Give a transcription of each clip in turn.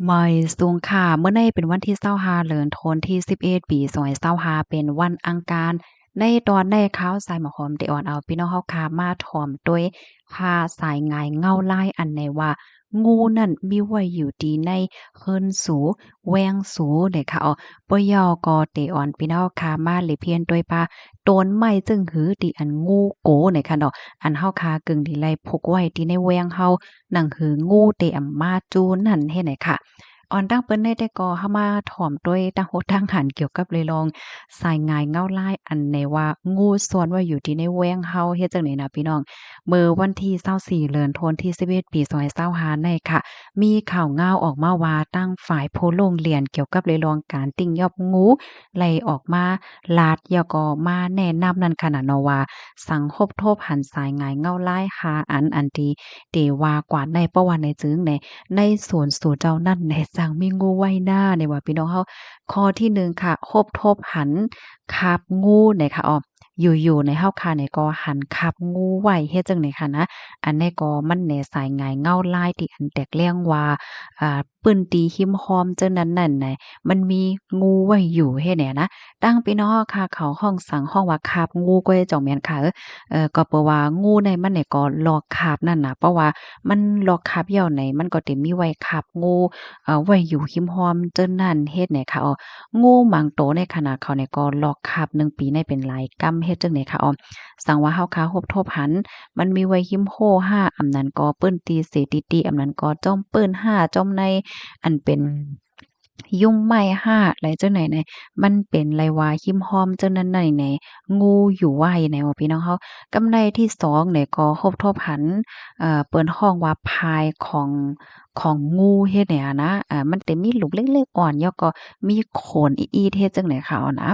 ไม่สูงค่ะเมื่อในเป็นวันที่25เดือนธันวาคมที่11ปี2025เป็นวันอังคารในตอนในข่าวสายหมอหอมได้ออนเอาพี่น้องเฮาค่ะมาถ่อมด้วยข่าสายงายเงาลายอันในว่างูนั่นมีไว้อยู่ดีในเฮิรนสูแวงสูเนี่ยค่ะปยก็ได้ออนพี่น้องค่ะมาเลยเพียนด้วยปาโตนไม้จึงหือติอันงูโกเนี่ยค่ะเนาะอันเฮาค่ะกึ่งที่ไลพกไว้ที่ในแวงเฮานั่นคืองูเตอำมาจูนนั่นเฮ็ดไหนค่ะ ออนตั้งเปิ้นได้แต่ก็เข้ามาถ่อมด้วยตั้งโฮตั้งหันเกี่ยวกับเลยลองสายงายเงาลายอันในว่างูซ่อนว่าอยู่ที่ในแว้งเฮาเฮ็ดจังได๋นะพี่น้องเมื่อวันที่24เดือนธันวาคมที่11ปี2025ในค่ะมีข่าวง่าวออกมาว่าตั้งฝ่ายผู้โรงเรียนเกี่ยวกับเลยลองการติ้งยอบงูไล่ออกมาลาดแล้วก็มาแนะนำนั่นขนาดเนาะว่าสังคบทบหันสายงายเงาลายหาอันที่เตว่ากว่าในประวัติในจึงในสวนสู่เจ้านั่นแหน่จังมีงูไว้หน้าเนี่ยว่าพี่น้องเฮาข้อที่1ค่ะคบทบหันคาบงูเนี่ยค่ะอยู่ๆในเฮาค่ะเนี่ยก็หันคาบงูไว้เฮ็ดจั่งใดค่ะนะอันนี้ก็มันแหน่สายหงายเงาลายที่อันแตกแรงว่าปื้นตีหิมหอมจั่งนั้นนั่นน่ะมันมีงูไว้อยู่เฮ็ดแหน่นะตั้งพี่น้องเฮาค่ะเขาห้องสังห้องว่าคาบงูก็จ่องแม่นค่ะก็เพราะว่างูในมันเนี่ยก็ลอกคาบนั่นน่ะเพราะว่า มันลอกคาบเหยี่ยวไหนมันก็สิมีไว้คาบงูไว้อยู่หิมหอมเจิ้นนั่นเฮ็ดให้ค่ะงูบางโตในขณะเขาเนี่ยก็ลอกคาบ1ปีในเป็นหลายกำเฮ็ดจั่งใดค่ะสังว่าเฮาคาฮบทบหันมันมีไว้หิมโห้5อำนั้นก็เปิ้นตีเสติตีอำนั้นก็จ้อมเปิ้น5จ้อมในอันเป็นยุงไม้5ไหลจั่งใดเนี่ยมันเป็นไรว่าหิมหอมจั่งนั้นไหนแหน่งูอยู่ไว้แหน่ว่าพี่น้องเฮากำไรที่2เนี่ยก็ฮบทบหัน เปิ้นฮ้องว่าพายของงูเฮ็ดให้นะมันจะมีลูกเล็กๆอ่อนแล้วก็มีขนอีๆเฮ็ดจั่งใดค่ะนะ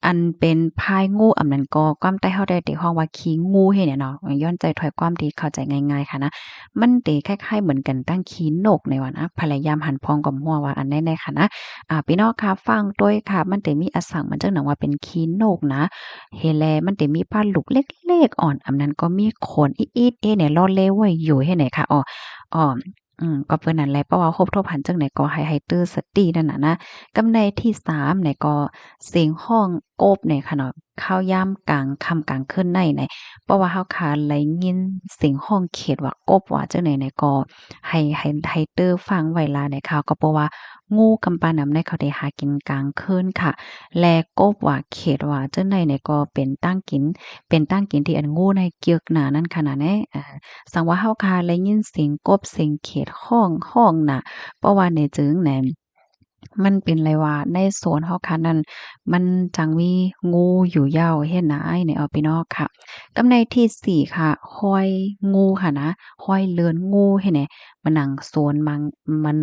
อันเป็นพายงูอันนั้นก็ความใต้เฮาได้ติฮ้องว่าขี้งูเฮ็ดเนี่ยเนาะย้อนใจถ้อยความที่เข้าใจง่ายๆค่ะนะมันติคล้ายๆเหมือนกันตั้งขี้นกนี่ว่านะพยายามหันพ้องก็บ่ฮู้ว่าอันใดๆค่ะนะพี่น้องคะฟังด้วยค่ะมันจะมีอสังมันจังหนังว่าเป็นขี้นกนะ เฮแลมันจะมีปลาลูกเล็กๆอ่อนอันนั้นก็มีขนอีดๆเอะเนี่ยล่อเล่ไว้อยู่เฮ็ดไหนคะอ้อก็เพิ่นนั่นแหละเพราะว่าครบถ้วนหันจั่งใดก็ให้ตื่นสตินั่นน่ะนะกำในที่3เนี่ยก็เสียงร้องกบเนี่ยค่ะเนาะข้าวยามกลางค่ำกลางคืนในเนี่ยเพราะว่าเฮาคาได้ยินเสียงร้องเขียดว่ากบว่าจั่งใดเนี่ยก็ให้ตื่นฟังไว้ล่ะเนี่ยค่ะก็เพราะว่างูกำปานนำเนี่ยเขาได้หากินกลางคืนค่ะ และกบว่าเขตว่าจั่งใดเนี่ยก็เป็นตั้งกินที่อันงูในเกียกหน้านั้นขนาดแน่สังว่าเฮาคาได้ยินเสียงกบเสียงเขียดร้องน่ะเพราะว่าในจึงแหนมมันเป็นไรว่าในสวนเฮาค่ะนั้นมันจังมีงูอยู่เหย้าเฮ็ดหนาอ้ายเนี่ยพี่น้องค่ะกับในที่4ค่ะห้อยงูค่ะนะห้อยเลือนงูเฮ็ดแหนมานั่งสวนมา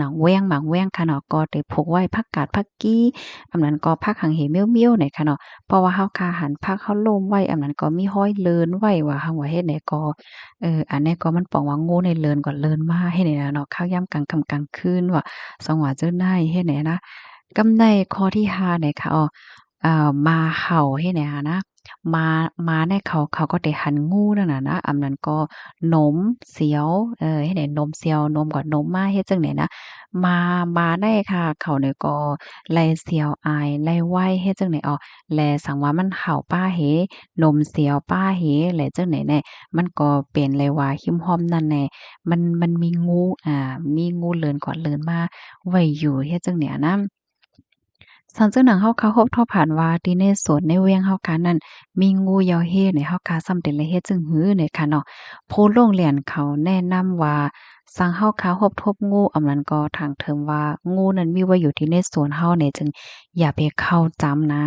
นั่งแว้งหมากแว้งค่ะเนาะก็ได้พกไว้ผักกาดผักกี้อันนั้นก็ผักหังเหเมียวๆเนี่ยค่ะเนาะเพราะว่าเฮาคาหันผักเฮาโลมไว้อันนั้นก็มีห้อยเลินไว้ว่าหังว่าเฮ็ดใดก็อันนี้ก็มันปองว่างูในเลินก็เลินมาเฮ็ดให้เนาะข้าวยามกลางค่ำกลางคืนว่าสังว่าเจอได้เฮ็ดให้นะ กำในข้อที่5เนี่ยค่ะหมาเห่าเฮ็ดให้นะหมาเนี่ยเขาก็ได้หันงูนั่นน่ะนะอันนั้นก็หนมเสียวเฮ็ดให้นมเสียวนมก็นมมาเฮ็ดจั่งใดนะหมาได้ค่ะเขาเนี่ยก็ไล่เสียวอายไล่ไว้เฮ็ดจั่งใดแลสังว่ามันเห่าป้าเหนมเสียวป้าเหแล้วจั่งใดแน่มันก็เป็นเลยว่าหิมห้อมนั่นแน่มันมีงูมีงูเลื้อนก็เลื้อนมาไว้อยู่เฮ็ดจั่งเนี้ยนะ สันเจ้าหนังเฮาคาฮบทอผ่านว่าที่ในสวนในเวียงเฮาคานั้นมีงูยาวเฮในเฮาคาซ้ำเป็นเลยเฮ็ดจึงหือเนี่ยค่ะเนาะผู้โรงเรียนเขาแนะนำว่าสังเฮาคาฮบทบงูอำนั้นก็ทางเทิงว่างูนั้นมีไว้อยู่ที่ในสวนเฮาเนี่ยจึงอย่าไปเข้าจำนะ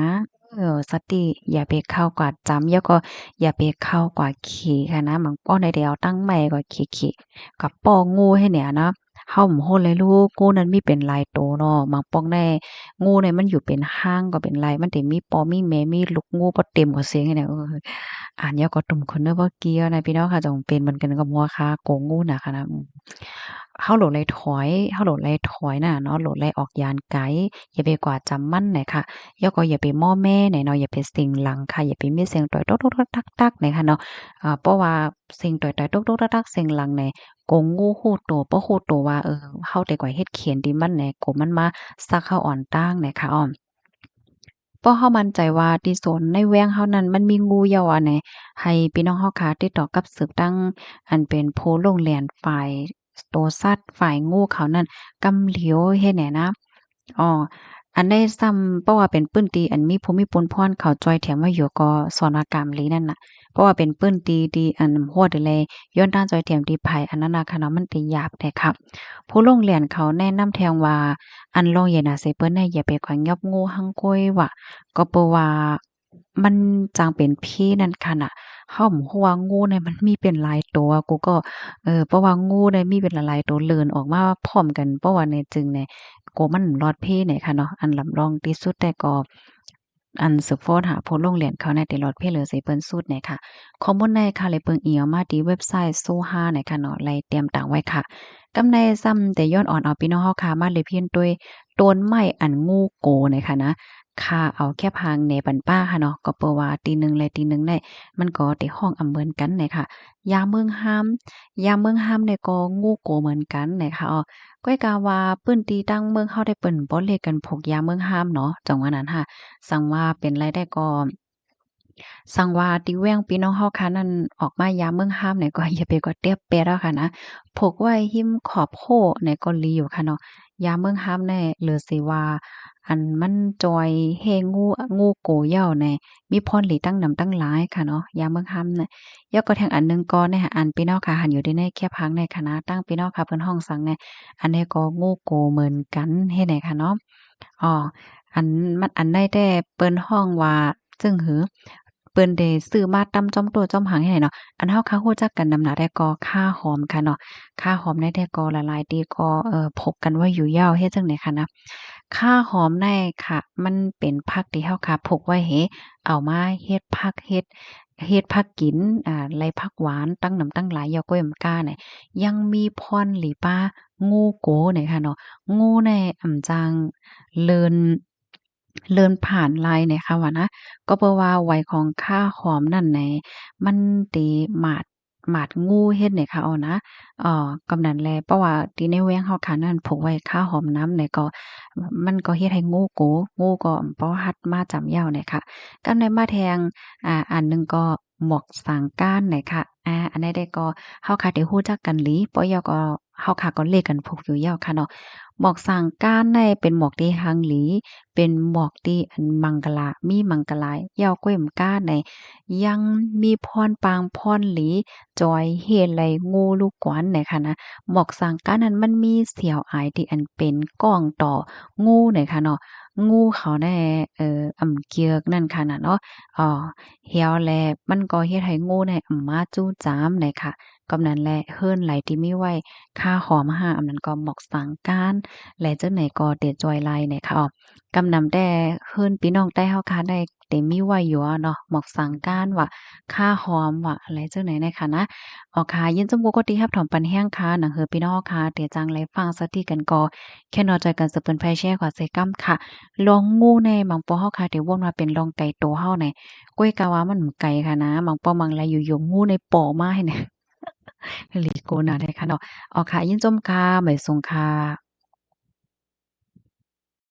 สติอย่าไปเข้ากวาดจำแล้วก็อย่าไปเข้ากวาดขี่ค่ะนะบางป้อในเดียวตั้งใหม่ก็ขี่ๆกับป้องูให้เนี่ยนะเฮาบ่ฮู้เลยลูกงูนั้นมีเป็นหลายโตเนาะบางป้องแน่ งูเนี่ยมันอยู่เป็นห้างก็เป็นไรมันสิมีปอมีแม่มีลูกงูบ่เต็มก็เสียงให้เนี่ยอ่านยาวก็ตุ่มคนเด้อบ่เกี่ยวนะพี่น้องค่ะจงเป็นเหมือนกันกับหัวคาโกงงูน่ะค่ะนะ เฮาโหลดเลยถอยเฮาโหลดเลยถอยน่ะเนาะโหลดเลยออกยานไกอย่าไปกว่าจำมันน่ะค่ะแล้วก็อย่าไปม่อแม่น่ะเนาะอย่าไปเสียงหลังค่ะอย่าไปมีเสียงต่อยต๊อกๆตักๆน่ะค่ะเนาะเพราะว่าเสียงต่อยๆต๊อกๆตักๆเสียงหลังเนี่ยกงงูฮู้ตัวบ่ฮู้ตัวว่าเฮาแต่กว่าเฮ็ดเขียนดีมันแหน่กมันมาซักเฮาอ่อนต้างน่ะค่ะอ้อเพราะเฮามั่นใจว่าที่โซนในแว้งเฮานั้นมันมีงูเหยี่ยวอะแหน่ให้พี่น้องเฮาค่ะติดต่อกับสืบตั้งอันเป็นผู้ลงแล่นฝ่ายโตสัตว์ฝ่ายงูเขานั้นกำเหลียวเฮ็ดแหน่นะอ้ออันได้ซ้ำเพราะว่าเป็นปื้นตีอันมีภูมิพลพรเขาจ้อยแถมว่าอยู่ก็สอนว่ากามลีนั่นน่ะเพราะว่าเป็นปื้นตีที่อันฮัวเดอแลย้อนด้านจ้อยแถมที่ไผอันนั้นน่ะค่ะเนาะมันติหยาบแท้ครับผู้ลงแล่นเขาแนะนำแทงว่าอันลองอย่าน่าใส่เปิ้นน่ะอย่าไปขวางยอบงูหังก้อยว่า ก็เพราะว่ามันจั่งเป็นพินั่นคั่นน่ะเฮาบ่ฮู้ว่างูเนี่ยมันมีเป็นหลายตัวกูก็เพราะว่างูเนี่ยมีเป็นหลายๆตัวเลิ่นออกมาพร้อมกันเพราะว่าในจึงเนี่ยก็มันรอดพ้เนี่ยค่ะเนาะอันลำรองที่สุดแต่ก็อันสืบฟ้อนหาผู้ลงเรียนเขาในที่รอดพ้เหลือสิเปิ้นสุดเนี่ยค่ะข้อมูลในค่ะเลยเปิงอิงเอามาที่เว็บไซต์โซฮาเนี่ยค่ะเนาะเลยเตรียมตั้งไว้ค่ะกำในซ้ำแต่ย้อนอ่อนเอาพี่น้องเฮาค่ะมาเลยเพียนด้วยต้นไม้อันงูโกเนี่ยค่ะนะ ค่ะเอาแค่พางในปันป้าค่ะเนาะก็เปิ่นว่าตีหนึ่งเลยตีหนึ่งได้มันก็ได้ห้องอำเหมือนกันเนี่ยค่ะยามเมืองห้ามยามเมืองห้ามเนี่ยก็งูโกเหมือนกันเนี่ยค่ะก้อยกาว่าปื้นตีตั้งเมืองเฮาได้เปิ้นบ่เลขกันพกยามเมืองห้ามเนาะจังว่านั้นค่ะสังว่าเป็นรายได้ก็สังว่าติแว้งพี่น้องเฮาค่ะนั่นออกมายามเมืองห้ามเนี่ยก็อย่าไปกว่าเตียบแปดแล้วค่ะนะพกไว้หิ้มขอบโพเนี่ยก็ลีอยู่ค่ะเนาะยามเมืองห้ามแน่หรือสิว่า อันมันจอยแฮงูโกเหย้าแหน่มีพรหลีตั้งนำตั้งหลายค่ะเนาะยามเบิ่งค่ำน่ะแล้วก็แท่งอันหนึ่งก็เนี่ยอันพี่น้องค่ะหันอยู่ที่ในแคบพังในคณะตั้งพี่น้องค่ะเพิ่นห้องสังเนี่ยอันนี้ก็งูโกเหมือนกันเฮ็ดให้ค่ะเนาะอ้ออันมันอันได้แต่เปิ้นห้องว่าจึ้งหือเปิ้นได้ซื้อมาตำจ้อมตัวจ้อมหางให้เนาะอันเฮาค่ะรู้จักกันนำหน้าได้ก็ค่าหอมค่ะเนาะค่าหอมได้แต่ก็ละลายดีก็พบกันไว้อยู่ยาวเฮ็ดจั่งใดค่ะนะ ข่าหอมในค่ะมันเป็นผักที่เฮาค่ะพกไว้เอามาเฮ็ดผักเฮ็ดผักกินไรผักหวานตั้งน้ำตั้งหลายยอก้อยมะก้าเนี่ยยังมีพรหลีป้างูโกเนี่ยค่ะเนาะงูในจางเลินเลินผ่านลายเนี่ยค่ะว่านะก็เพราะว่าวัยของข้าหอมนั่นแหน่มันติหมาดงูเฮ็ดเนี่ยค่ะเอานะกำนั้นแลเพราะว่าที่ในแว้งเฮาค่ะนั้นพกไว้ข้าหอมน้ำเนี่ยก็ มันก็เฮ็ดให้งูโกงูก็บ่ฮัดมาจำเหย้าเนี่ยค่ะกำในมาแทงอันหนึ่งก็หมวกสางก้านเนี่ยค่ะอันใดๆก็เฮาค่ะได้ฮู้จักกันหลีเพราะเหย้าก็เฮาค่ะก็เลขกันพกอยู่แล้วค่ะเนาะหมวกสางก้านเนี่ยเป็นหมวกที่หังหลีเป็นหมวกที่อันมังกลามีมังกลายเหย้าก้วยมก้านเนี่ยยังมีพรปางพรหลีจอยเฮ็ดไหลงูลูกกวนเนี่ยค่ะนะหมวกสางก้านนั้นมันมีเสียวอายที่อันเป็นก้องต่อ งูเนี่ยค่ะเนาะงูเขาแน่เกียกนั่นค่ะน่ะเนาะเหี่ยวแลมันก็เฮ็ดให้งูเนี่ยมาจู้จามเนี่ยค่ะกำนั้นแหละเฮิ้นไหลที่มีไว้ค่าหอมหาอำนั้นก็หมอกสังการและจั่งใดก็เตจอยไลเนี่ยค่ะกำนำแต่เฮิ้นพี่น้องใต้เฮาค่ะได้เต็มมีไว้อยู่อะเนาะหมอกสังการว่าค่าหอมว่าอะไรจั่งใดเนี่ยค่ะนะค่ะยินจงปกติรับถอมปันแห้งค่ะหนังเฮอพี่น้องค่ะเดี๋ยวจังไลฟังสักทีกันก่อ แค่นอใจกันสืบเปิ้นไผแชร์ขวาใส่กัมค่ะลองงูในบางปอเฮาค่ะที่วนว่าเป็นลองไก่โตเฮาเนี่ยก้อยกะว่ามันไกลค่ะนะบางปอบางแลอยู่ๆงูในป่อมาให้เนี่ยลีโกน่ะได้ค่ะเนาะค่ะยินจมค่ะบ๊ายสงค่ะ